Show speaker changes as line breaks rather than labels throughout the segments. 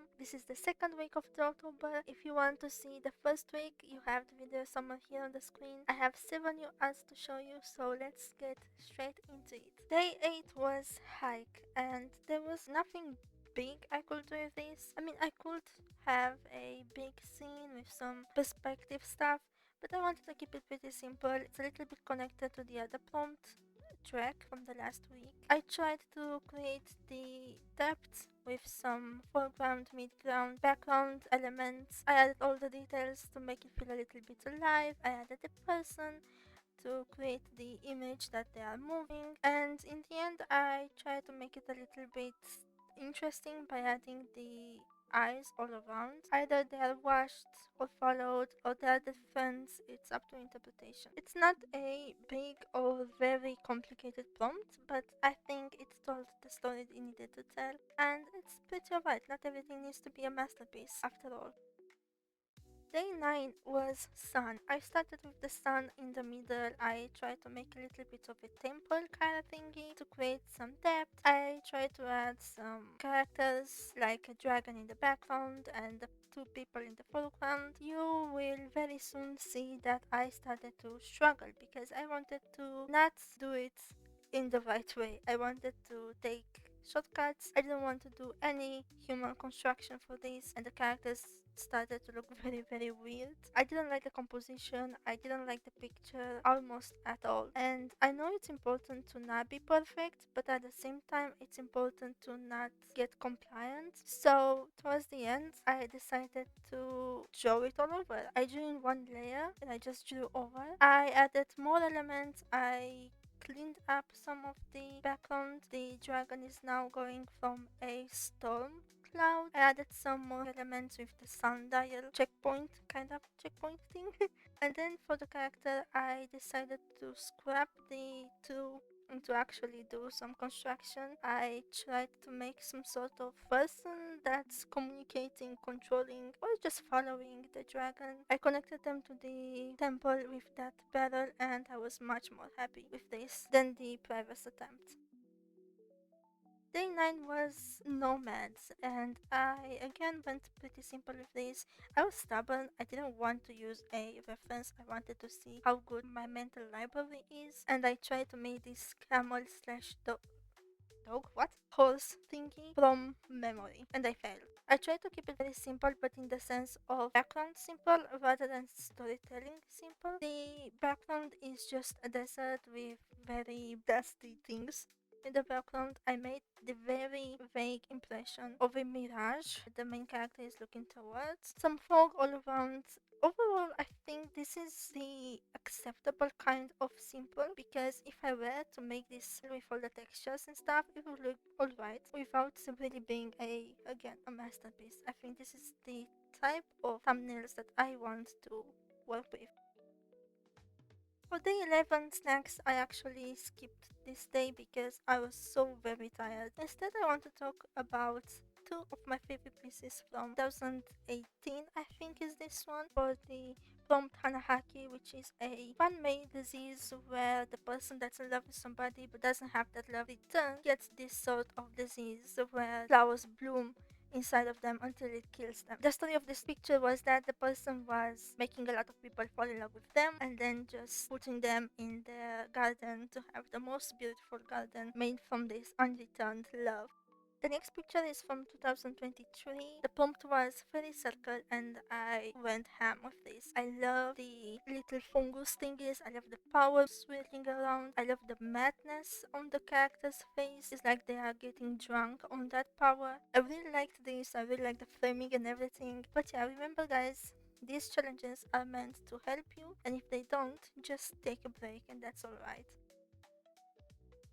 welcome. This is the second week of Drawtober. If you want to see the first week, you have the video somewhere here on the screen. I have 7 new ads to show you, so let's get straight into it. Day 8 was hike, and there was nothing big I could do with this. I mean, I could have a big scene with some perspective stuff, but I wanted to keep it pretty simple. It's a little bit connected to the other prompt track from the last week. I tried to create the depth with some foreground, midground, background elements. I added all the details to make it feel a little bit alive. I added the person to create the image that they are moving, and in the end I tried to make it a little bit interesting by adding the eyes all around. Either they are washed or followed or they are the fence. It's up to interpretation. It's not a big or very complicated prompt, but I think it told the story it needed to tell, and it's pretty alright. Not everything needs to be a masterpiece after all. Day 9 was sun. I started with the sun in the middle. I tried to make a little bit of a temple kind of thingy to create some depth. I tried to add some characters like a dragon in the background and the two people in the foreground. You will very soon see that I started to struggle because I wanted to not do it in the right way. I wanted to take shortcuts. I didn't want to do any human construction for this, and the characters started to look very weird. I didn't like the composition. I didn't like the picture almost at all. And I know it's important to not be perfect, but at the same time it's important to not get compliant. So towards the end I decided to draw it all over. I drew in one layer and I just drew over. I added more elements. I cleaned up some of the background. The dragon is now going from a storm cloud. I added some more elements with the sundial checkpoint kind of checkpoint thing. And then for the character I decided to scrap the two and to actually do some construction. I tried to make some sort of person that's communicating, controlling, or just following the dragon. I connected them to the temple with that barrel, and I was much more happy with this than the previous attempt. Day 9 was nomads, and I again went pretty simple with this. I was stubborn. I didn't want to use a reference. I wanted to see how good my mental library is, and I tried to make this camel slash dog, what? Horse thingy from memory, and I failed. I tried to keep it very simple, but in the sense of background simple rather than storytelling simple. The background is just a desert with very dusty things. In the background, I made the very vague impression of a mirage the main character is looking towards. Some fog all around. Overall, I think this is the acceptable kind of simple, because if I were to make this with all the textures and stuff, it would look alright without really being a masterpiece. I think this is the type of thumbnails that I want to work with. For day 11 snacks, I actually skipped this day because I was so very tired. Instead, I want to talk about two of my favorite pieces from 2018, I think is this one, for the prompt Hanahaki, which is a fan-made disease where the person that's in love with somebody but doesn't have that love return gets this sort of disease where flowers bloom inside of them until it kills them. The story of this picture was that the person was making a lot of people fall in love with them and then just putting them in their garden to have the most beautiful garden made from this unreturned love. The next picture is from 2023. The prompt was fairy circle and I went ham with this. I love the little fungus thingies. I love the power swirling around. I love the madness on the character's face. It's like they are getting drunk on that power. I really liked this. I really like the framing and everything. But yeah, remember guys, these challenges are meant to help you, and if they don't, just take a break and that's alright.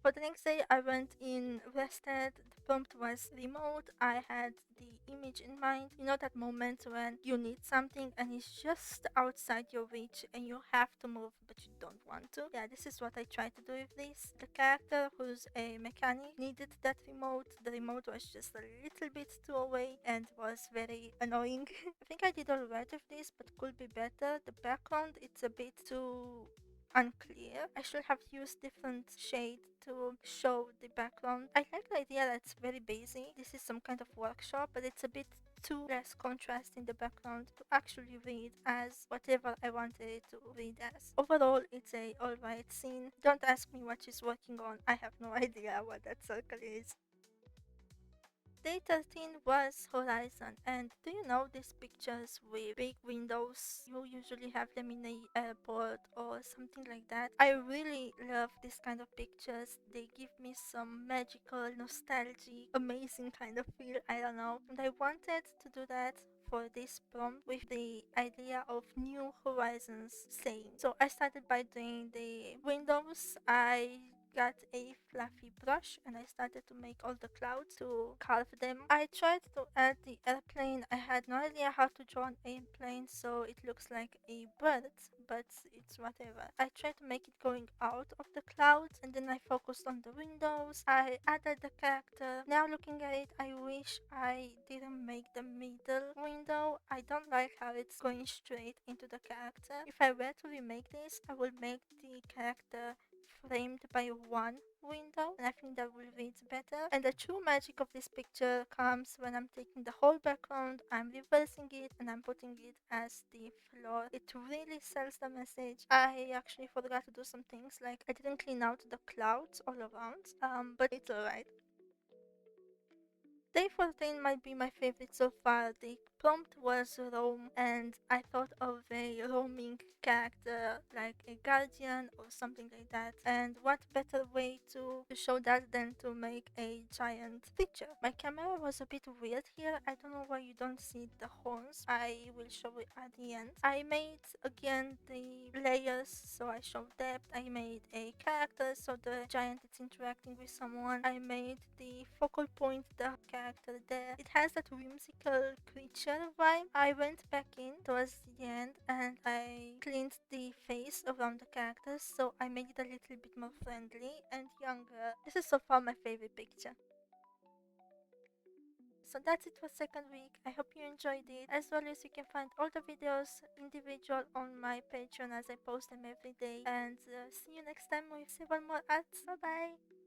For the next day, I went in rested. The prompt was remote. I had the image in mind. You know that moment when you need something and it's just outside your reach and you have to move but you don't want to? Yeah, this is what I tried to do with this. The character, who's a mechanic, needed that remote. The remote was just a little bit too away and was very annoying. I think I did alright with this, but could be better. The background, it's a bit too unclear. I should have used different shade to show the background. I like the idea that it's very basic. This is some kind of workshop, but it's a bit too less contrast in the background to actually read as whatever I wanted it to read as. Overall, it's a alright scene. Don't ask me what she's working on. I have no idea what that circle is. Day 13 was Horizon, and do you know these pictures with big windows? You usually have them in a airport or something like that. I really love this kind of pictures. They give me some magical, nostalgic, amazing kind of feel, I don't know. And I wanted to do that for this prompt with the idea of New Horizons saying. So I started by doing the windows. I got a fluffy brush and I started to make all the clouds to carve them. I tried to add the airplane. I had no idea how to draw an airplane, so it looks like a bird, but it's whatever. I tried to make it going out of the clouds and then I focused on the windows. I added the character. Now looking at it, I wish I didn't make the middle window. I don't like how it's going straight into the character. If I were to remake this, I would make the character framed by one window, and I think that will read better. And the true magic of this picture comes when I'm taking the whole background, I'm reversing it, and I'm putting it as the floor. It really sells the message. I actually forgot to do some things, like I didn't clean out the clouds all around, but it's alright. Day 14 might be my favorite so far. The prompt was roam, and I thought of a roaming character like a guardian or something like that. And what better way to show that than to make a giant creature? My camera was a bit weird here. I don't know why you don't see the horns. I will show it at the end. I made again the layers, so I show depth. I made a character, so the giant is interacting with someone. I made the focal point, the character there. It has that whimsical creature vibe. I went back in towards the end and I cleaned the face around the characters, so I made it a little bit more friendly and younger. This is so far my favorite picture. So that's it for second week. I hope you enjoyed it. As always, you can find all the videos individual on my Patreon as I post them every day. And see you next time with several more arts. Bye bye.